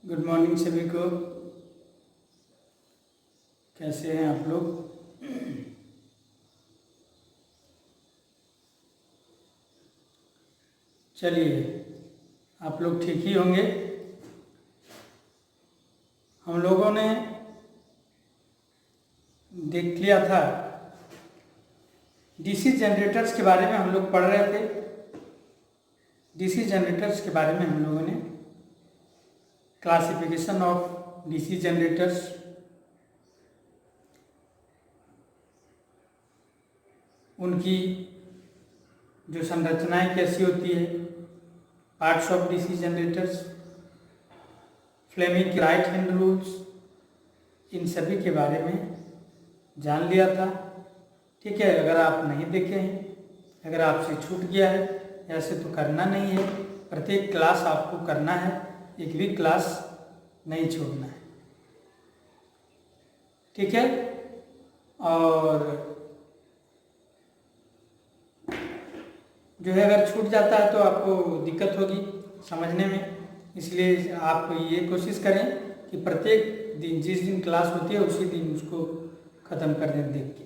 Good morning सभी को। कैसे हैं आप लोग? चलिए, आप लोग ठीक ही होंगे। हम लोगों ने देख लिया था, डीसी जनरेटर्स के बारे में हम लोग पढ़ रहे थे। डीसी जनरेटर्स के बारे में हम लोगों ने क्लासिफिकेशन ऑफ डीसी जनरेटर्स, उनकी जो संरचनाएं कैसी होती है, parts of DC generators, Fleming के राइट हैंड रूल्स, इन सभी के बारे में जान लिया था। ठीक है, अगर आप नहीं देखे हैं, अगर आपसे छूट गया है, ऐसे तो करना नहीं है। प्रत्येक क्लास आपको करना है, एक भी क्लास नहीं छोड़ना है। ठीक है, और जो है अगर छूट जाता है तो आपको दिक्कत होगी समझने में, इसलिए आप ये कोशिश करें कि प्रत्येक दिन, जिस दिन क्लास होती है उसी दिन उसको ख़त्म कर दें देख के।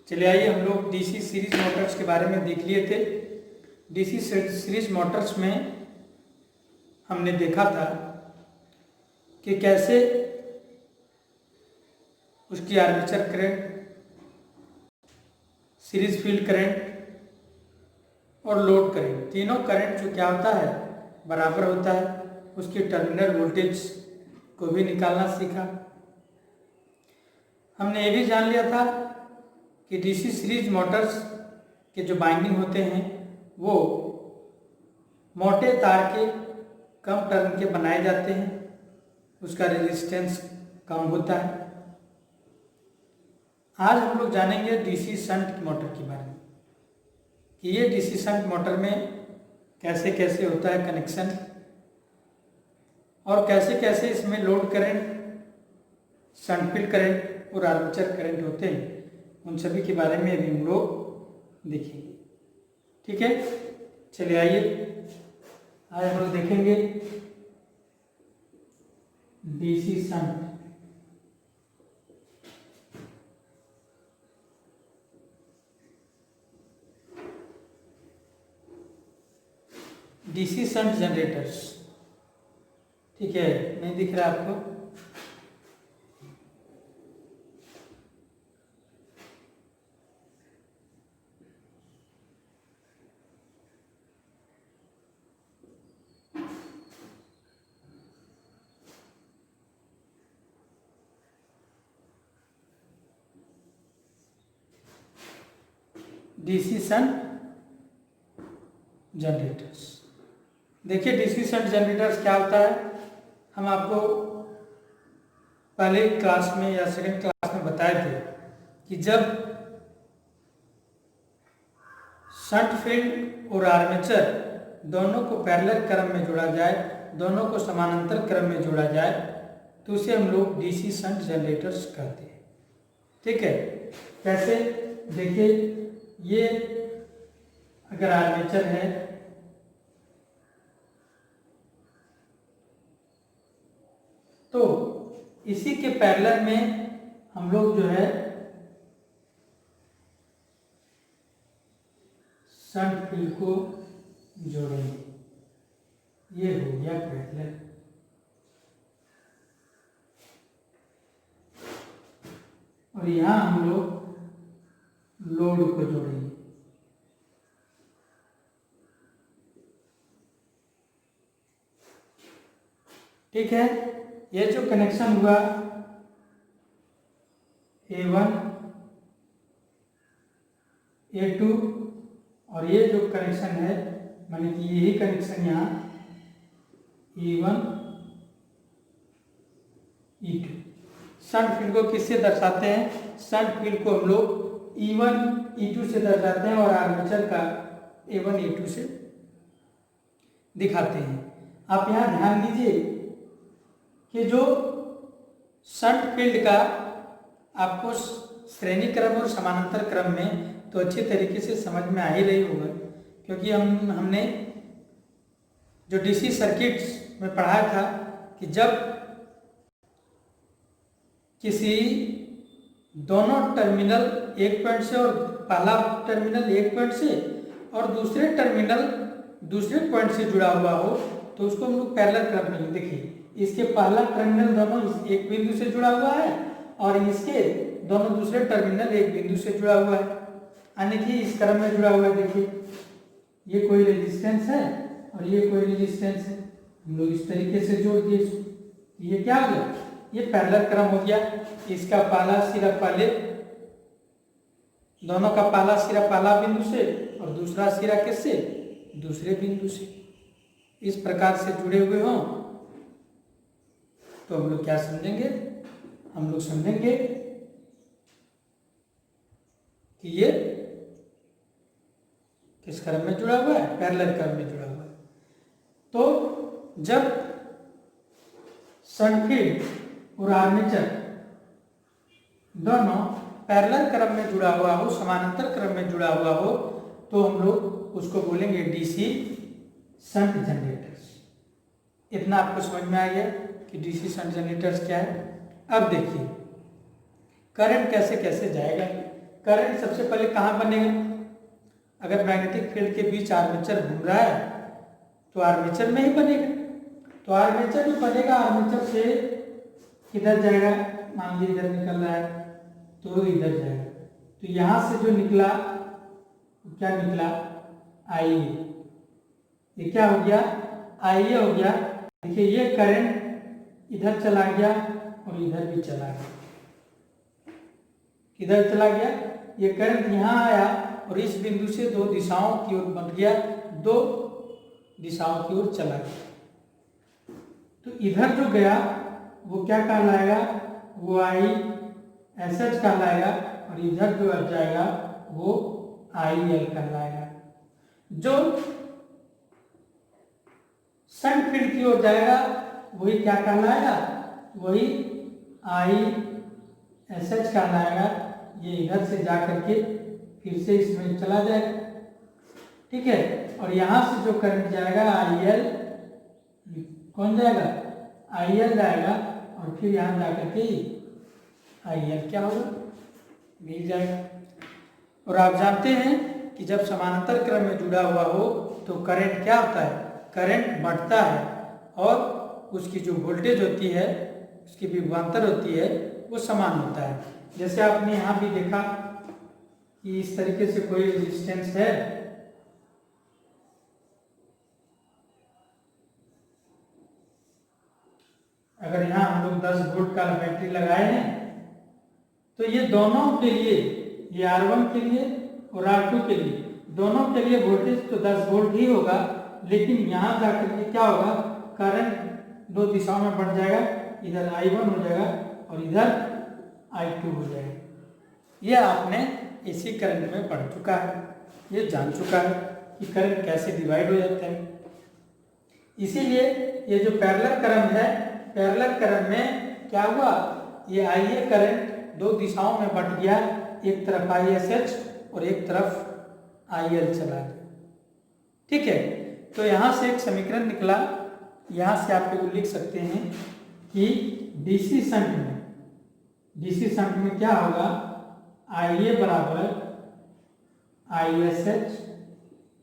चलिए आइए, हम लोग डीसी सीरीज मोटर्स के बारे में देख लिए थे। डीसी सीरीज मोटर्स में हमने देखा था कि कैसे उसकी armature current, series field current और लोड करंट, तीनों करंट जो क्या होता है बराबर होता है। उसकी टर्मिनल वोल्टेज को भी निकालना सीखा। हमने ये भी जान लिया था कि डीसी सीरीज मोटर्स के जो बाइंडिंग होते हैं वो मोटे तार के कम टर्न के बनाए जाते हैं, उसका रेजिस्टेंस कम होता है। आज हम लोग जानेंगे डीसी शंट मोटर के बारे में कि ये डीसी शंट मोटर में कैसे कैसे होता है कनेक्शन, और कैसे कैसे इसमें load current, shunt field current और आर्मेचर करंट होते हैं। उन सभी के बारे में अभी हम लोग देखेंगे। ठीक है, चलिए आइए, आज हम लोग देखेंगे DC shunt. DC shunt generators, ठीक है, नहीं दिख रहा आपको? डीसी शंट जनरेटर्स, देखिए डीसी शंट जनरेटर्स क्या होता है। हम आपको पहले क्लास में या सेकंड क्लास में बताए थे कि जब शंट फील्ड और आर्मेचर दोनों को पैरेलल क्रम में जोड़ा जाए, दोनों को समानांतर क्रम में जोड़ा जाए, तो उसे हम लोग डीसी शंट जनरेटर्स कहते हैं। ठीक है, कैसे? देखिए, ये अगर आर्मेचर है तो इसी के पैरेलल में हम लोग जो है शंट फील्ड को जोड़ेंगे। ये हो गया पैरेलल, और यहां हम लोग लोड को जोड़ेंगे। ठीक है, ये जो कनेक्शन हुआ A1, A2, और ये जो कनेक्शन है माने कि यही कनेक्शन यहाँ E1, E2। शंट फील्ड को किससे दर्शाते हैं? शंट फील्ड को हम लोग E1, E2 से दर्शाते हैं और आर्मेचर का A1, A2 से दिखाते हैं। आप यहाँ ध्यान दीजिए कि जो शंट फील्ड का आपको श्रेणी क्रम और समानांतर क्रम में तो अच्छे तरीके से समझ में आ ही रही होगा, क्योंकि हमने जो डीसी सर्किट्स में पढ़ा था कि जब किसी दोनों टर्मिनल एक पॉइंट से और पहला टर्मिनल एक पॉइंट से और दूसरे टर्मिनल दूसरे पॉइंट से जुड़ा हुआ हो तो उसको हम लोग पैरेलल क्रम में देखिए। इसके पहला टर्मिनल दोनों एक बिंदु से जुड़ा हुआ है और इसके दोनों दूसरे टर्मिनल एक बिंदु से जुड़ा हुआ है, यानी कि इस क्रम में जुड़ा हुआ है। देखिए ये कोई रेजिस्टेंस है और ये कोई रेजिस्टेंस है, हम लोग इस तरीके से जोड़ दिए। ये क्या हो गया, ये पैरेलल क्रम हो गया। इसका पहला सिरा पहले, दोनों का पहला सिरा पहला बिंदु से और दूसरा सिरा किससे, दूसरे बिंदु से। इस प्रकार से जुड़े हुए हों तो हम लोग क्या समझेंगे, हम लोग समझेंगे कि ये किस क्रम में जुड़ा हुआ है, पैरेलल क्रम में जुड़ा हुआ है। तो जब शंट फील्ड और आर्मेचर दोनों पैरेलल क्रम में जुड़ा हुआ हो, समानांतर क्रम में जुड़ा हुआ हो, तो हम लोग उसको बोलेंगे डीसी शंट जनरेटर्स। इतना आपको समझ में आ गया कि डीसी शंट जनरेटर्स क्या है। अब देखिए करंट कैसे कैसे जाएगा। करंट सबसे पहले कहाँ बनेगा, अगर मैग्नेटिक फील्ड के बीच आर्मेचर घूम रहा है तो आर्मेचर में ही बनेगा। तो आर्मेचर में बनेगा, आर्मेचर से किधर जाएगा, मान लीजिए इधर निकल रहा है तो इधर जाएगा। तो यहाँ से जो निकला क्या निकला, आई। ये क्या हो गया, आई हो गया। देखिए ये करंट इधर चला गया और इधर भी चला गया। किधर चला गया, ये करंट यहाँ आया और इस बिंदु से दो दिशाओं की ओर बढ़ गया, दो दिशाओं की ओर चला गया। तो इधर जो गया वो क्या कहलाएगा, वो आई एस एच कहलाएगा और इधर जो जाएगा वो आई एल कहलाएगा। जो शंट फील्ड की ओर जाएगा वही क्या कहलाएगा, वही आई एस एच कहलाएगा। ये इधर से जा करके फिर से इसमें चला जाएगा, ठीक है। और यहाँ से जो करंट जाएगा आई एल, कौन जाएगा, आई एल जाएगा और फिर यहाँ जा करके आई एल क्या होगा, मिल जाएगा। और आप जानते हैं कि जब समानांतर क्रम में जुड़ा हुआ हो तो करंट क्या होता है, करंट बढ़ता है और उसकी जो वोल्टेज होती है, उसकी विभवांतर होती है, वो समान होता है। जैसे आपने यहाँ भी देखा कि इस तरीके से कोई रेजिस्टेंस है, अगर यहाँ हम लोग 10 वोल्ट का बैटरी लगाए हैं तो ये दोनों के लिए, ये R1 के लिए और R2 के लिए, दोनों के लिए वोल्टेज तो 10 वोल्ट ही होगा, लेकिन यहाँ जाकर के क्या होगा, करंट दो दिशाओं में बढ़ जाएगा, इधर I1 हो जाएगा और इधर I2 हो जाएगा। ये आपने इसी करंट में पढ़ चुका है, ये जान चुका है कि करंट कैसे डिवाइड हो जाता है। इसीलिए ये जो पैरेलल क्रम है, पैरेलल क्रम में क्या हुआ, ये IA करंट दो दिशाओं में बट गया, एक तरफ ISH और एक तरफ IL चला गया, ठीक है। तो यहाँ से एक समीकरण निकला, यहाँ से आप लोग लिख सकते हैं कि डीसी शंट में क्या होगा, IA बराबर ISH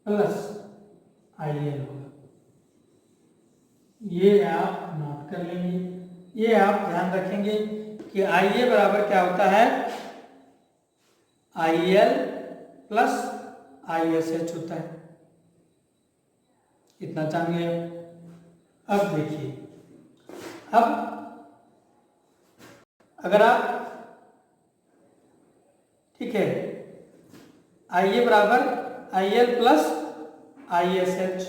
प्लस IL होगा। ये आप नोट कर लेंगे, ये आप ध्यान रखेंगे कि IA बराबर क्या होता है, IL प्लस ISH होता है। इतना जान गए। अब देखिए, अब अगर आप, ठीक है, IA बराबर IL प्लस ISH,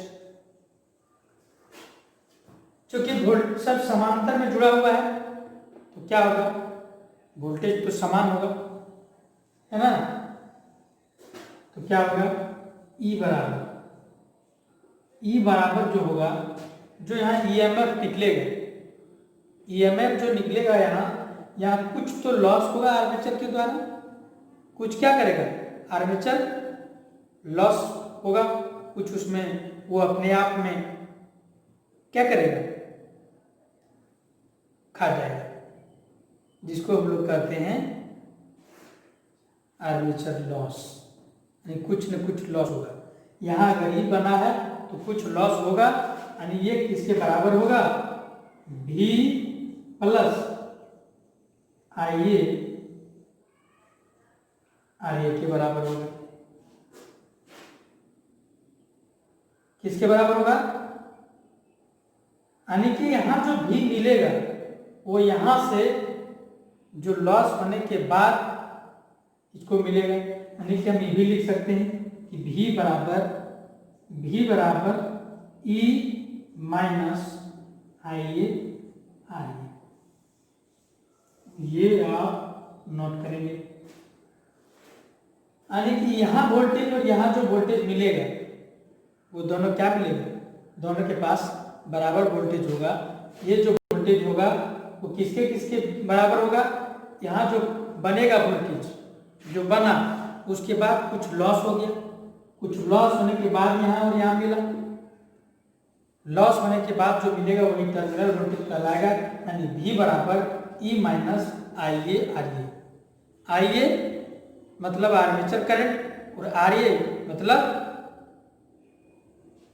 क्योंकि वोल्ट सब समांतर में जुड़ा हुआ है तो क्या होगा, वोल्टेज तो समान होगा, है ना। तो क्या होगा, E बराबर जो होगा, जो यहाँ EMF निकलेगा, EMF जो निकलेगा यहाँ कुछ तो लॉस होगा आर्मेचर के द्वारा, कुछ क्या करेगा, आर्मेचर लॉस होगा, कुछ उसमें वो अपने आप में क्या करेगा, खा जाएगा, जिसको हम लोग कहते हैं आर्मेचर लॉस, यानी कुछ न कुछ लॉस होगा। यहाँ अगर ई बना है तो कुछ लॉस होगा, यानी ये किसके बराबर होगा, V प्लस IA RA के बराबर होगा। किसके बराबर होगा, यानी कि यहाँ जो भी मिलेगा वो यहाँ से जो लॉस होने के बाद इसको मिलेगा, यानी कि हम ये भी लिख सकते हैं कि V बराबर E माइनस IA RA। ये आप नोट करेंगे, यानी कि यहाँ वोल्टेज और यहाँ जो वोल्टेज मिलेगा वो दोनों क्या मिलेगा, दोनों के पास बराबर वोल्टेज होगा। ये जो वोल्टेज होगा वो किसके किसके बराबर होगा, यहाँ जो बनेगा वोल्टेज जो बना उसके बाद कुछ लॉस हो गया, कुछ लॉस होने के बाद यहाँ और यहाँ मिला, लॉस होने के बाद जो मिलेगा वही टर्मिनल वोल्टेज कहलाएगा, यानी V बराबर E minus IA RA। IA मतलब आर्मेचर करंट और RA मतलब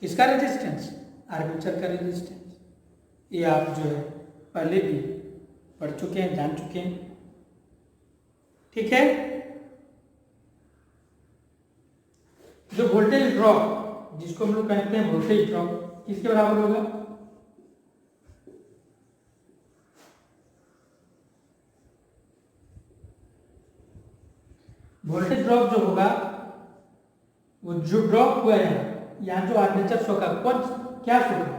किसका रेजिस्टेंस, आर्मेचर का रेजिस्टेंस। ये आप जो है पहले भी पढ़ चुके हैं, जान चुके हैं, ठीक है। जो वोल्टेज ड्रॉप जिसको हम लोग कहते हैं वोल्टेज ड्रॉप किसके बराबर होगा, वोल्टेज ड्रॉप जो होगा वो जो ड्रॉप हुआ है यहाँ जो आर्मेचर शो का कौन क्या शो का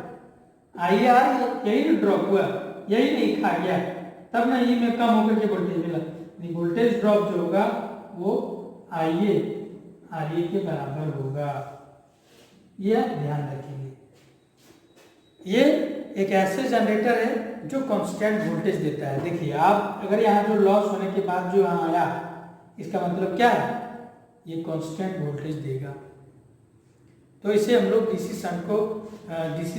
IR, यही ड्रॉप हुआ, यही नहीं खा गया, तब ना ई में कम होकर के वोल्टेज मिला। वोल्टेज ड्रॉप जो होगा वो IA RA के बराबर होगा, यह ध्यान रखेंगे। ये एक ऐसे जनरेटर है जो कांस्टेंट वोल्टेज देता है। देखिए आप अगर यहाँ जो लॉस होने के बाद जो यहाँ आया इसका मतलब क्या है, ये कांस्टेंट वोल्टेज देगा। तो इसे हम लोग डीसी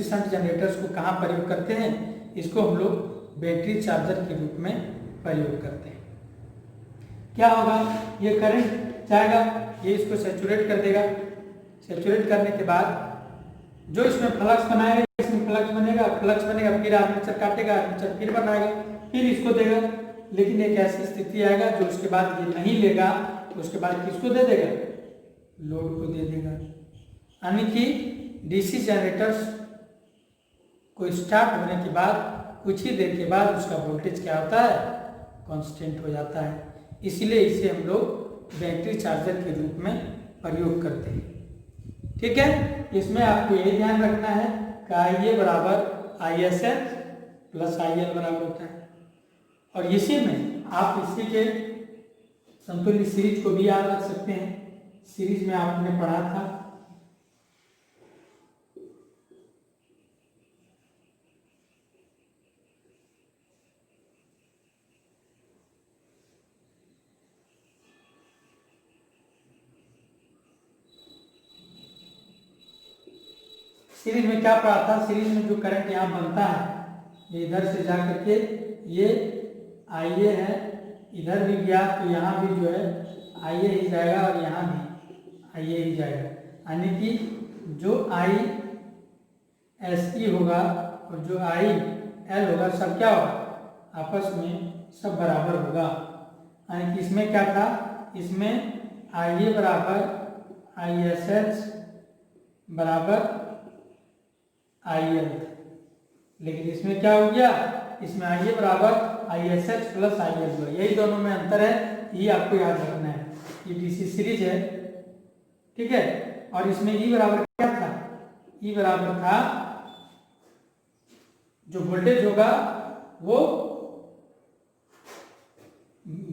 शंट जनरेटर्स को कहाँ प्रयोग करते हैं, इसको हम लोग बैटरी चार्जर के रूप में प्रयोग करते हैं। क्या होगा, ये करंट जाएगा, ये इसको सैचुरेट कर देगा, सैचुरेट करने के बाद जो इसमें फ्लक्स बनाएगा, इसमें फ्लक्स बनेगा, फिर आर्मेचर काटेगा, आर्मेचर फिर बनाएगा, फिर इसको देगा। लेकिन एक ऐसी स्थिति आएगा जो उसके बाद ये नहीं लेगा, तो उसके बाद किसको दे देगा, लोड को दे देगा। यानी कि डीसी जनरेटर्स को स्टार्ट होने के बाद कुछ ही देर के बाद उसका वोल्टेज क्या होता है, कांस्टेंट हो जाता है। इसलिए इसे हम लोग बैटरी चार्जर के रूप में प्रयोग करते हैं, ठीक है। इसमें आपको ये ध्यान रखना है कि IA बराबर ISH प्लस IL बराबर होता है, और इसी में आप इसी के समतुल्य सीरीज को भी याद रख सकते हैं। सीरीज में आपने पढ़ा था सीरीज में क्या पढ़ा था, सीरीज में जो करंट यहाँ बनता है ये इधर से जा करके ये IA है, इधर भी गया तो यहाँ भी जो है IA ही जाएगा और यहाँ भी IA ही जाएगा। यानी कि जो ISE होगा और जो IL होगा सब क्या होगा, आपस में सब बराबर होगा। यानी कि इसमें क्या था, इसमें IA बराबर ISH बराबर IL, लेकिन इसमें क्या हो गया, इसमें IA बराबर ISH प्लस IL हुआ। यही दोनों में अंतर है, ये आपको याद रखना है। ये डीसी सीरीज है, ठीक है। और इसमें E बराबर क्या था, E बराबर था जो वोल्टेज होगा वो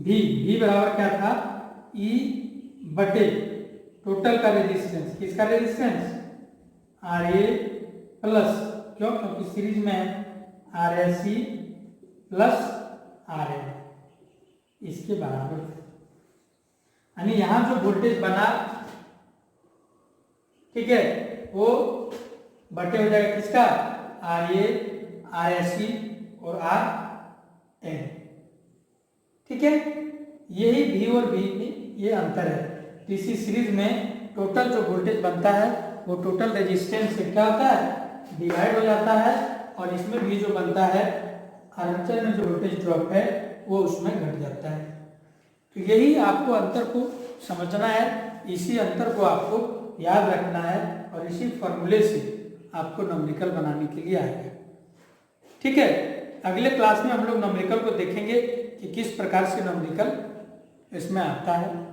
V बराबर क्या था, E बटे टोटल का रेजिस्टेंस, किसका रेजिस्टेंस, RA प्लस, क्यों, क्योंकि सीरीज में RSE प्लस RL इसके बराबर है। यानी यहाँ जो वोल्टेज बना, ठीक है, वो बटे हो जाएगा किसका, RA RSE और एन। ठीक है, यही V और V में ये अंतर है। डीसी सीरीज में टोटल जो वोल्टेज बनता है वो टोटल रेजिस्टेंस से क्या होता है, डिवाइड हो जाता है, और इसमें भी जो बनता है आर्मेचर में जो वोल्टेज ड्रॉप है वो उसमें घट जाता है। तो यही आपको अंतर को समझना है, इसी अंतर को आपको याद रखना है, और इसी फॉर्मूले से आपको न्यूमेरिकल बनाने के लिए आएगा। ठीक है, अगले क्लास में हम लोग न्यूमेरिकल को देखेंगे कि किस प्रकार से न्यूमेरिकल इसमें आता है।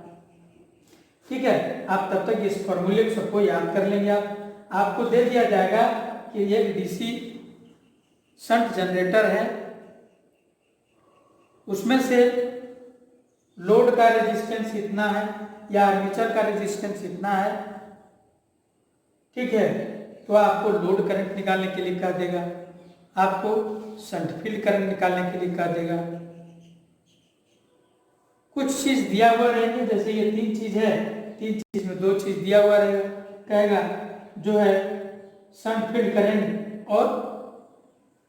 ठीक है, आप तब तक इस फॉर्मूले को सबको याद कर लेंगे। आपको दे दिया जाएगा कि ये डीसी शंट जनरेटर है, उसमें से लोड का रेजिस्टेंस इतना है या आर्मेचर का रेजिस्टेंस इतना है। ठीक है, तो आपको लोड करंट निकालने के लिए कह देगा, आपको शंट फील्ड करंट निकालने के लिए कह देगा। कुछ चीज दिया हुआ रहेंगे, जैसे ये 3 चीज है, 3 चीज में 2 चीज दिया हुआ रहेगा, कहेगा जो है शंट फील्ड करंट और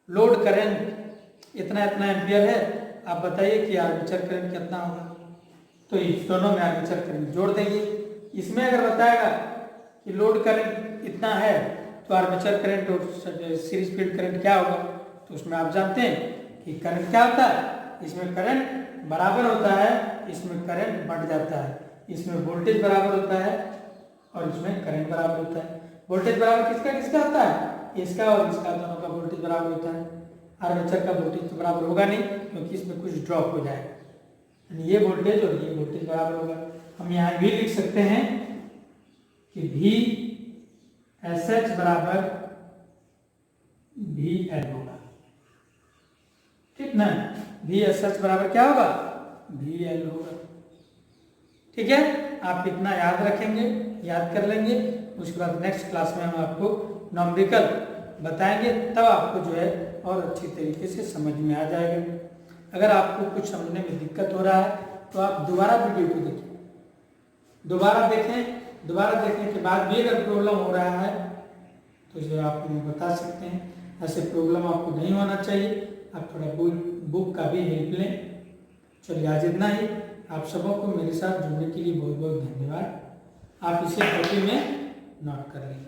लोड करंट इतना इतना एम्पियर है, आप बताइए कि आर्मेचर करंट कितना होगा। तो इस दोनों में आर्मेचर करंट जोड़ देंगे। इसमें अगर बताएगा कि लोड करंट इतना है तो आर्मेचर करंट और सीरीज फील्ड करंट क्या होगा, तो उसमें आप जानते हैं कि करंट क्या होता है, इसमें करंट बराबर होता है, इसमें करंट बढ़ जाता है, इसमें वोल्टेज बराबर होता है और इसमें करंट बराबर होता है। वोल्टेज बराबर किसका किसका होता है, इसका और इसका, दोनों का वोल्टेज बराबर होता है। आर्मेचर का वोल्टेज तो बराबर होगा नहीं, क्योंकि इसमें कुछ ड्रॉप हो जाएगा, ये वोल्टेज और ये वोल्टेज बराबर होगा। हम यहाँ भी लिख सकते हैं कि VSH बराबर VL होगा। ठीक ना, VSH बराबर क्या होगा, VL होगा। ठीक है, आप इतना याद रखेंगे, याद कर लेंगे। उसके बाद नेक्स्ट क्लास में हम आपको न्यूमेरिकल बताएंगे, तब आपको जो है और अच्छी तरीके से समझ में आ जाएगा। अगर आपको कुछ समझने में दिक्कत हो रहा है तो आप दोबारा वीडियो को देखिए, दोबारा देखें, दोबारा देखने के बाद भी अगर प्रॉब्लम हो रहा है तो जो आप हमें बता सकते हैं। ऐसे प्रॉब्लम आपको नहीं होना चाहिए, आप थोड़ा बुक का भी हेल्प लें। चलिए आज इतना ही। आप सबों को मेरे साथ जुड़ने के लिए बहुत बहुत धन्यवाद। आप इसे कॉपी में नोट कर लें।